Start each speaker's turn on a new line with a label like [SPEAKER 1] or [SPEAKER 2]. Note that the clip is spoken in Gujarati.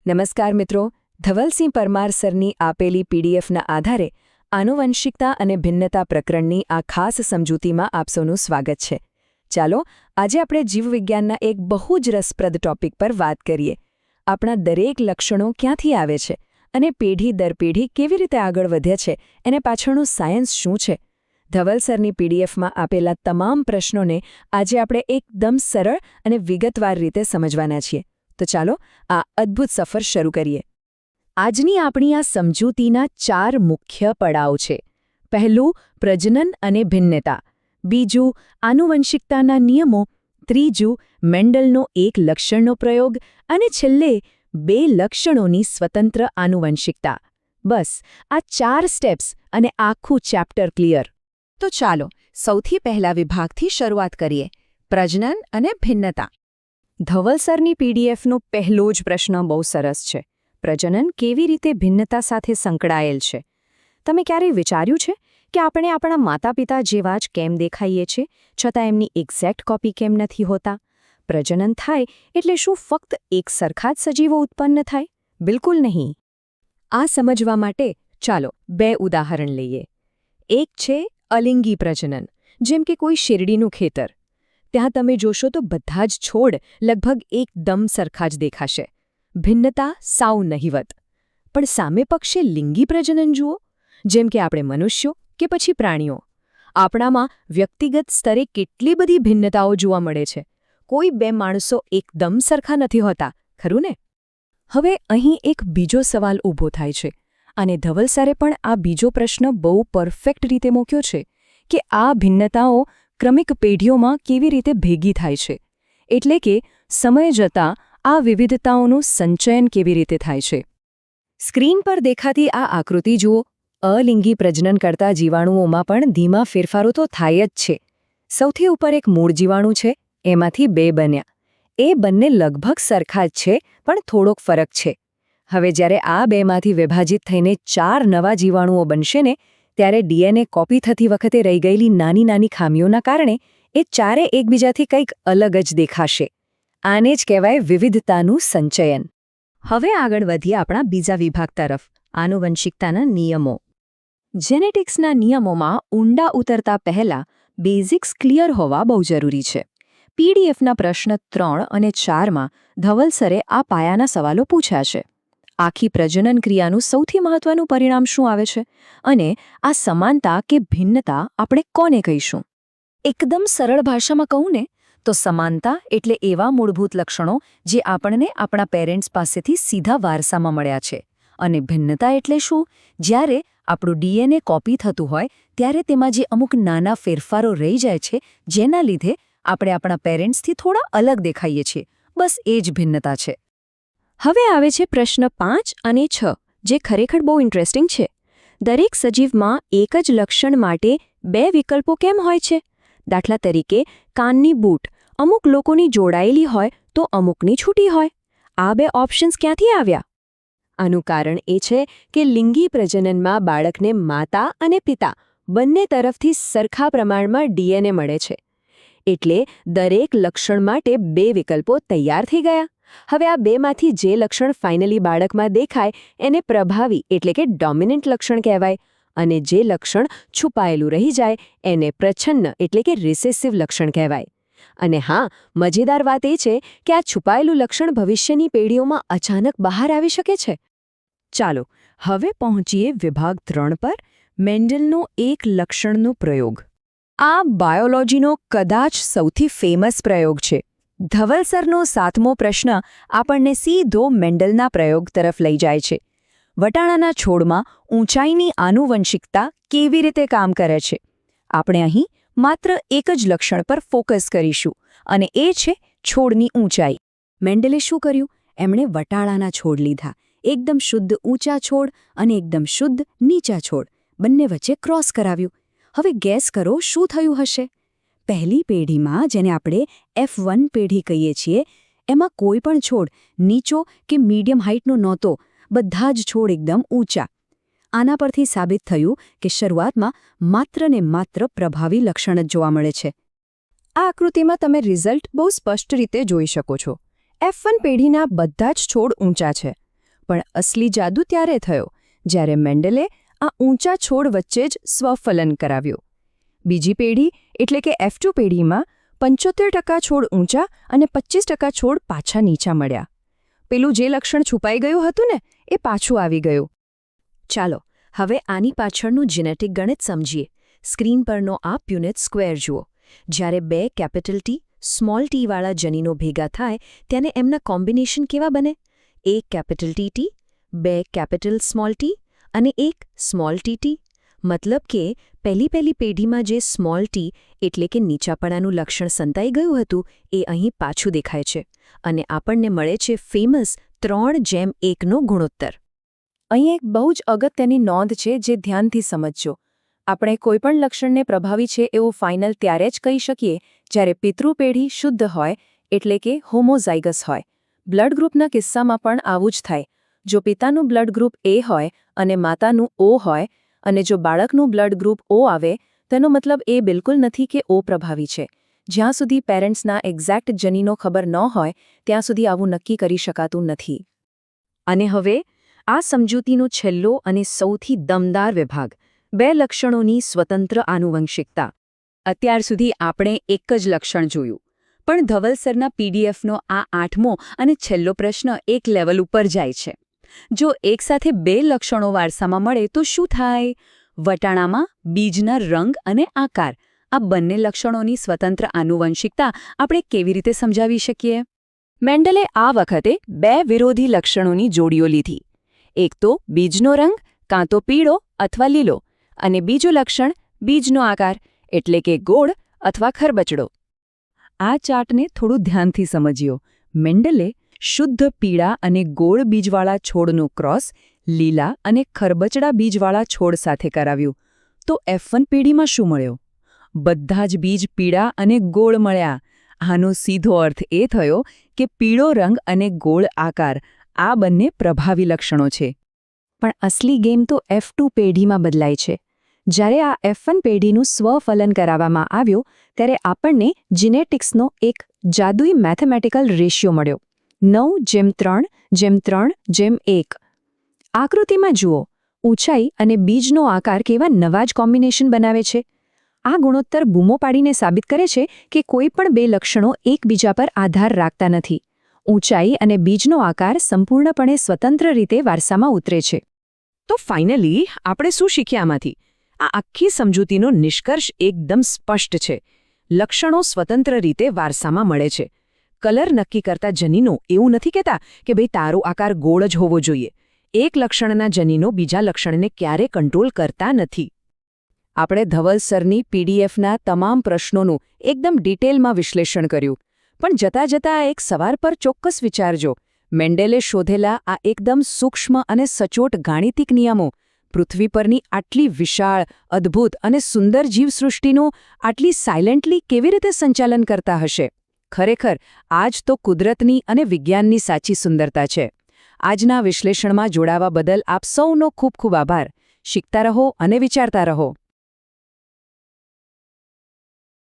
[SPEAKER 1] નમસ્કાર મિત્રો, ધવલસિંહ પરમાર સરની આપેલી પીડીએફના આધારે આનુવંશિકતા અને ભિન્નતા પ્રકરણની આ ખાસ સમજૂતીમાં આપ સૌનું સ્વાગત છે. ચાલો આજે આપણે જીવવિજ્ઞાનના એક બહુ જ રસપ્રદ ટોપિક પર વાત કરીએ. આપણા દરેક લક્ષણો ક્યાંથી આવે છે અને પેઢી દર પેઢી કેવી રીતે આગળ વધ્યા છે એને પાછળનું સાયન્સ શું છે? ધવલ સરની પીડીએફમાં આપેલા તમામ પ્રશ્નોને આજે આપણે એકદમ સરળ અને વિગતવાર રીતે સમજવાના છીએ. તો ચાલો આ અદ્ભુત સફર શરૂ કરીએ. આજની આપણી આ સમજૂતીના 4 મુખ્ય પડાવ છે. પહેલું, પ્રજનન અને ભિન્નતા. બીજું, આનુવંશિકતાના નિયમો. ત્રીજું, મેન્ડલનો એક લક્ષણનો પ્રયોગ. અને છેલ્લે 2 લક્ષણોની સ્વતંત્ર આનુવંશિકતા. બસ આ 4 સ્ટેપ્સ અને આખું ચેપ્ટર ક્લિયર. તો ચાલો સૌથી પહેલા વિભાગથી શરૂઆત કરીએ, પ્રજનન અને ભિન્નતા. ધવલ સરની પીડીએફનો પહેલો જ પ્રશ્ન બહુ સરસ છે. પ્રજનન કેવી રીતે ભિન્નતા સાથે સંકળાયેલ છે? તમે ક્યારેય વિચાર્યું છે કે આપણે આપણા માતાપિતા જેવા જ કેમ દેખાઈએ છીએ, છતાં એમની એક્ઝેક્ટ કોપી કેમ નથી હોતા? પ્રજનન થાય એટલે શું ફક્ત એક સરખા જ સજીવો ઉત્પન્ન થાય? બિલકુલ નહીં. આ સમજવા માટે ચાલો 2 ઉદાહરણ લઈએ. એક છે અલિંગી પ્રજનન, જેમ કે કોઈ શેરડીનું ખેતર. ત્યાં તમે જોશો તો બધા જ છોડ લગભગ એકદમ સરખા જ દેખાશે. ભિન્નતા સાવ નહિવત. પણ સામે પક્ષે લિંગી પ્રજનન જુઓ, જેમ કે આપણે મનુષ્યો કે પછી પ્રાણીઓ. આપણામાં વ્યક્તિગત સ્તરે કેટલી બધી ભિન્નતાઓ જોવા મળે છે. કોઈ 2 માણસો એકદમ સરખા નથી હોતા, ખરું ને? હવે અહીં એક બીજો સવાલ ઊભો થાય છે, અને ધવલ સરે પણ આ બીજો પ્રશ્ન બહુ પરફેક્ટ રીતે મૂક્યો છે કે આ ભિન્નતાઓ ક્રમિક પેઢીઓમાં કેવી રીતે ભેગી થાય છે. એટલે કે સમય જતાં આ વિવિધતાઓનું સંચયન કેવી રીતે થાય છે. સ્ક્રીન પર દેખાતી આ આકૃતિ જુઓ. અલિંગી પ્રજનન કરતા જીવાણુઓમાં પણ ધીમા ફેરફારો તો થાય જ છે. સૌથી ઉપર એક મૂળ જીવાણુ છે, એમાંથી 2 બન્યા. એ બંને લગભગ સરખા જ છે, પણ થોડોક ફરક છે. હવે જ્યારે આ 2માંથી વિભાજિત થઈને 4 નવા જીવાણુઓ બનશે ને, ત્યારે ડીએનએ કોપી થતી વખતે રહી ગયેલી નાની નાની ખામીઓના કારણે એ 4 એકબીજાથી કંઈક અલગ જ દેખાશે. આને જ કહેવાય વિવિધતાનું સંચયન. હવે આગળ વધીએ આપણા બીજા વિભાગ તરફ, આનુવંશિકતાના નિયમો. જેનેટિક્સના નિયમોમાં ઊંડા ઉતરતા પહેલા બેઝિક્સ ક્લિયર હોવા બહુ જરૂરી છે. પીડીએફના પ્રશ્ન 3 અને 4માં ધવલ સરે આ પાયાના સવાલો પૂછ્યા છે. આખી પ્રજનન ક્રિયાનું સૌથી મહત્વનું પરિણામ શું આવે છે? અને આ સમાનતા કે ભિન્નતા આપણે કોને કહીશું? એકદમ સરળ ભાષામાં કહું ને, તો સમાનતા એટલે એવા મૂળભૂત લક્ષણો જે આપણને આપણા પેરેન્ટ્સ પાસેથી સીધા વારસામાં મળ્યા છે. અને ભિન્નતા એટલે શું? જ્યારે આપણું ડીએનએ કોપી થતું હોય ત્યારે તેમાં જે અમુક નાના ફેરફારો રહી જાય છે, જેના લીધે આપણે આપણા પેરેન્ટ્સથી થોડા અલગ દેખાઈએ છીએ. બસ એ જ ભિન્નતા છે. હવે આવે છે પ્રશ્ન 5 અને 6, જે ખરેખર બહુ ઇન્ટરેસ્ટિંગ છે. દરેક સજીવમાં એક જ લક્ષણ માટે 2 વિકલ્પો કેમ હોય છે? દાખલા તરીકે કાનની બૂટ અમુક લોકોની જોડાયેલી હોય તો અમુકની છૂટી હોય. આ 2 ઓપ્શન્સ ક્યાંથી આવ્યા? આનું કારણ એ છે કે લિંગી પ્રજનનમાં બાળકને માતા અને પિતા બંને તરફથી સરખા પ્રમાણમાં ડીએનએ મળે છે. એટલે દરેક લક્ષણ માટે 2 વિકલ્પો તૈયાર થઈ ગયા. હવે આ 2માંથી જે લક્ષણ ફાઇનલી બાળકમાં દેખાય એને પ્રભાવી એટલે કે ડોમિનન્ટ લક્ષણ કહેવાય, અને જે લક્ષણ છુપાયેલું રહી જાય એને પ્રચ્છન્ન એટલે કે રિસેસિવ લક્ષણ કહેવાય. અને હા, મજેદાર વાત એ છે કે આ છુપાયેલું લક્ષણ ભવિષ્યની પેઢીઓમાં અચાનક બહાર આવી શકે છે. ચાલો હવે પહોંચીએ વિભાગ 3 પર, મેન્ડલનો એક લક્ષણનો પ્રયોગ. આ બાયોલોજીનો કદાચ સૌથી ફેમસ પ્રયોગ છે. ધવલ સરનો 7મો પ્રશ્ન આપણને સીધો મેન્ડલના પ્રયોગ તરફ લઈ જાય છે. વટાણાના છોડમાં ઊંચાઈની આનુવંશિકતા કેવી રીતે કામ કરે છે? આપણે અહીં માત્ર એક જ લક્ષણ પર ફોકસ કરીશું, અને એ છે છોડની ઊંચાઈ. મેન્ડલે શું કર્યું? એમણે વટાણાના છોડ લીધા, એકદમ શુદ્ધ ઊંચા છોડ અને એકદમ શુદ્ધ નીચા છોડ, બંને વચ્ચે ક્રોસ કરાવ્યું. હવે ગેસ કરો શું થયું હશે? પહેલી પેઢીમાં, જેને આપણે F1 પેઢી કહીએ છીએ, એમાં કોઈ પણ છોડ નીચો કે મીડિયમ હાઇટનો નહોતો. બધા જ છોડ એકદમ ઊંચા. આના પરથી સાબિત થયું કે શરૂઆતમાં માત્ર ને માત્ર પ્રભાવી લક્ષણ જ જોવા મળે છે. આ આકૃતિમાં તમે રિઝલ્ટ બહુ સ્પષ્ટ રીતે જોઈ શકો છો. F1 પેઢીના બધા જ છોડ ઊંચા છે. પણ અસલી જાદુ ત્યારે થયો જ્યારે મેન્ડલે આ ઊંચા છોડ વચ્ચે જ સ્વફલન કરાવ્યું. બીજી પેઢી એટલે કે F2 પેઢીમાં 75% છોડ ઊંચા અને 25% છોડ પાછા નીચા મળ્યા. પેલું જે લક્ષણ છુપાઈ ગયું હતું ને એ પાછું આવી ગયું. ચાલો હવે આની પાછળનું જીનેટિક ગણિત સમજીએ. સ્ક્રીન પરનો આ પ્યુનેટ સ્ક્વેર જુઓ. જ્યારે બે કેપિટલ ટી સ્મોલ ટી વાળા જનીનો ભેગા થાય ત્યારે એમના કોમ્બિનેશન કેવા બને? એક કેપિટલ ટી, બે કેપિટલ સ્મોલ ટી અને એક સ્મોલ ટી. મતલબ કે પહેલી પેઢીમાં જે સ્મોલ ટી એટલે કે નીચાપણાનું લક્ષણ સંતાઈ ગયું હતું એ અહીં પાછું દેખાય છે અને આપણને મળે છે ફેમસ 3:1નો ગુણોત્તર. અહીં એક બહુ જ અગત્યની નોંધ છે જે ધ્યાનથી સમજજો. આપણે કોઈપણ લક્ષણને પ્રભાવી છે એવું ફાઇનલ ત્યારે જ કહી શકીએ જ્યારે પિતૃ પેઢી શુદ્ધ હોય એટલે કે હોમોઝાઇગસ હોય. બ્લડ ગ્રુપના કિસ્સામાં પણ આવું જ થાય. જો પિતાનું બ્લડ ગ્રુપ A હોય અને માતાનું O હોય અને જો બાળકનું બ્લડ ગ્રુપ O આવે તેનો મતલબ એ બિલકુલ નથી કે O પ્રભાવી છે. જ્યાં સુધી પેરેન્ટ્સના એક્ઝેક્ટ જનીનો ખબર ન હોય ત્યાં સુધી આવું નક્કી કરી શકાતું નથી. અને હવે આ સમજૂતીનો છેલ્લો અને સૌથી દમદાર વિભાગ, બે લક્ષણોની સ્વતંત્ર આનુવંશિકતા. અત્યાર સુધી આપણે એક જ લક્ષણ જોયું, પણ ધવલ સરના પીડીએફનો આ 8મો અને છેલ્લો પ્રશ્ન એક લેવલ ઉપર જાય છે. જો એકસાથે બે લક્ષણો વારસામાં મળે તો શું થાય? વટાણામાં બીજના રંગ અને આકાર, આ બંને લક્ષણોની સ્વતંત્ર આનુવંશિકતા આપણે કેવી રીતે સમજાવી શકીએ? મેન્ડલે આ વખતે બે વિરોધી લક્ષણોની જોડીઓ લીધી. એક તો બીજનો રંગ, કાં તો પીળો અથવા લીલો, અને બીજું લક્ષણ બીજનો આકાર એટલે કે ગોળ અથવા ખરબચડો. આ ચાર્ટને થોડું ધ્યાનથી સમજ્યો. મેન્ડલે શુદ્ધ પીળા અને ગોળ બીજવાળા છોડનું ક્રોસ લીલા અને ખરબચડા બીજવાળા છોડ સાથે કરાવ્યું. તો F1 પેઢીમાં શું મળ્યો? બધા જ બીજ પીળા અને ગોળ મળ્યા. આનો સીધો અર્થ એ થયો કે પીળો રંગ અને ગોળ આકાર આ બંને પ્રભાવી લક્ષણો છે. પણ અસલી ગેમ તો F2 પેઢીમાં બદલાય છે. જ્યારે આ F1 પેઢીનું સ્વફલન કરાવવામાં આવ્યું ત્યારે આપણને જીનેટિક્સનો એક જાદુઈ મેથેમેટિકલ રેશિયો મળ્યો. 9:3:3:1. આકૃતિમાં જુઓ, ઊંચાઈ અને બીજનો આકાર કેવા નવા જ કોમ્બિનેશન બનાવે છે. આ ગુણોત્તર બૂમો પાડીને સાબિત કરે છે કે કોઈ પણ બે લક્ષણો એકબીજા પર આધાર રાખતા નથી. ઊંચાઈ અને બીજનો આકાર સંપૂર્ણપણે સ્વતંત્ર રીતે વારસામાં ઉતરે છે. તો ફાઇનલી આપણે શું શીખ્યા આમાંથી? આ આખી સમજૂતીનો નિષ્કર્ષ એકદમ સ્પષ્ટ છે. લક્ષણો સ્વતંત્ર રીતે વારસામાં મળે છે. કલર નક્કી કરતા જનીનો એવું નથી કહેતા કે ભાઈ તારો આકાર ગોળ જ હોવો જોઈએ. એક લક્ષણના જનીનો બીજા લક્ષણને ક્યારે કંટ્રોલ કરતા નથી. આપણે ધવલ સરની પીડીએફના તમામ પ્રશ્નોનું એકદમ ડિટેલમાં વિશ્લેષણ કર્યું. પણ જતાં જતાં એક સવાલ પર ચોક્કસ વિચારજો. મેન્ડેલે શોધેલા આ એકદમ સૂક્ષ્મ અને સચોટ ગાણિતિક નિયમો પૃથ્વી પરની આટલી વિશાળ, અદ્ભુત અને સુંદર જીવસૃષ્ટિનું આટલી સાયલેન્ટલી કેવી રીતે સંચાલન કરતા હશે? ખરેખર આજ તો કુદરતની અને વિજ્ઞાનની સાચી સુંદરતા છે. આજના વિશ્લેષણમાં જોડાવા બદલ આપ સૌનો ખૂબ ખૂબ આભાર. શીખતા રહો અને વિચારતા રહો.